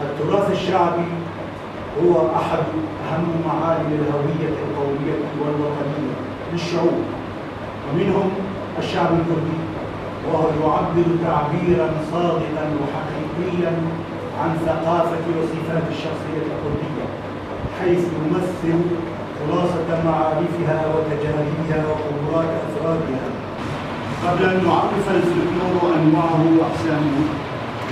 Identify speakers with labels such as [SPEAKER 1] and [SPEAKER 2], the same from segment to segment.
[SPEAKER 1] التراث الشعبي هو أحد أهم معالم الهوية القومية والوطنية للشعوب، ومنهم الشعب الكردي، وهو يعبر تعبيرا صادقا وحقيقيا عن ثقافة وصفات الشخصية الكردية، حيث يمثل خلاصة معارفها وتجاربها وقدرات أفرادها. قبل أن نعرف الفلكلور أنواعه وأقسامه،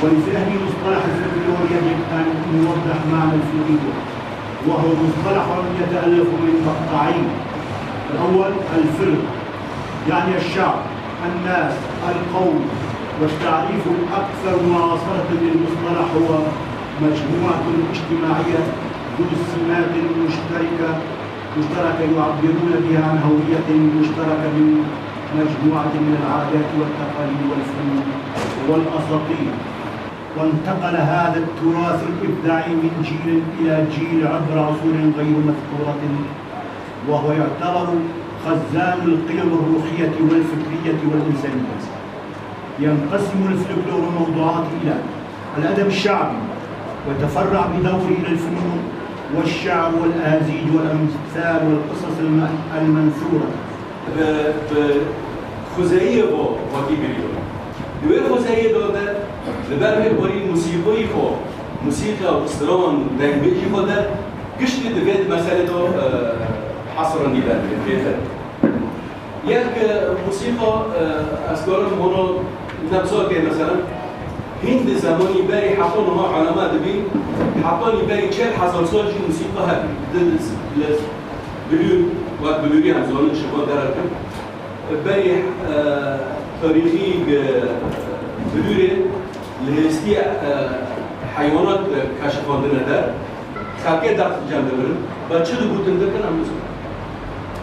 [SPEAKER 1] ولفهم مصطلح الفلكلور يجب أن نوضح معنى الفلكلور، وهو مصطلح يتألف من مقطعين. الأول الفلك، يعني الشعب، الناس، القوم، والتعريف الأكثر معاصرة للمصطلح هو مجموعة اجتماعية ذو السمات مشتركة يعبرون بها عن هوية مشتركة من مجموعة من العادات والتقاليد والفنون والأساطير. وانتقل هذا التراث الإبداعي من جيل إلى جيل عبر عصور غير مذكورة، وهو يعتبر خزان القيم الروحية والفكرية والإنسانية. ينقسم الفلكلور موضوعات إلى الأدب الشعبي، ويتفرع بدوره إلى الفنون والشعر والأهازيج والأمثال والقصص المنثورة.
[SPEAKER 2] بخزائية واقعي بريون دوير خزائية داده لبرمه باری موسیقی خو موسیقی و استران دنبیجی خود کشتی دوید مسئله دو حصرا نیدن بهتر یک موسیقی از کارم هنو نبزار که مثلا هند زمانی بری حقان ها علامه دبین حقانی بری 40,000 سال جی موسیقی هست بلور وقت بلوری هم زانه شما درکن بری تاریخی بلوری لهستی حیوانات کشفاندنه در خلقه دقت جمع دارن و چه دو بودن در کنم موسیقی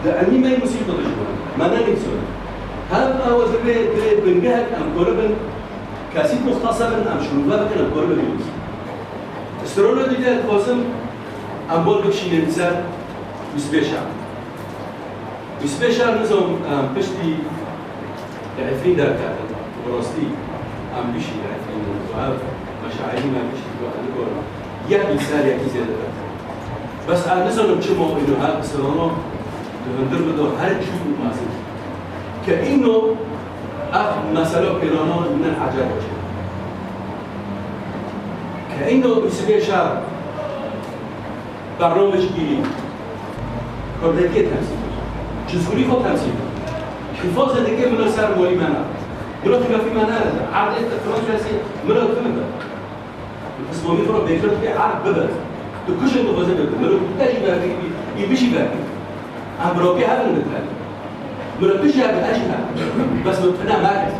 [SPEAKER 2] در علمی من موسیقی داشتم من نمی‌سوم هر آواز به بنجهت ام قربن کسی مختصر ام شروع بکنم قربن می‌بینیم استرونه دیده خواستم ام بال بکشیم سر 25 شهر نظام پشتی عفرین در کردن براستی ام بیشی عفرین و مشاعری من بیشتی و نگارم یکی سر یکی زیاده کرد بس نظام چه ما اینو هر استرانه دهندر بدار هر چیز مازن که اینو مسئله پیرانا من عجب باشه که اینو 25 شهر برنامهش گیری کردگی تمثیل چیزگوری خود تمثیل حفاظ دیگه منو سر مولی منه منو خلافی منه عرض اتفاق رسی منو اتفاق بده اسمامی فرا بکرد که عرض بده تو کش انتفاظه بده منو تجی برگی بیشی برگی امراقی هر نمیتونی منو پیش هر اجی هر بس متنه مرد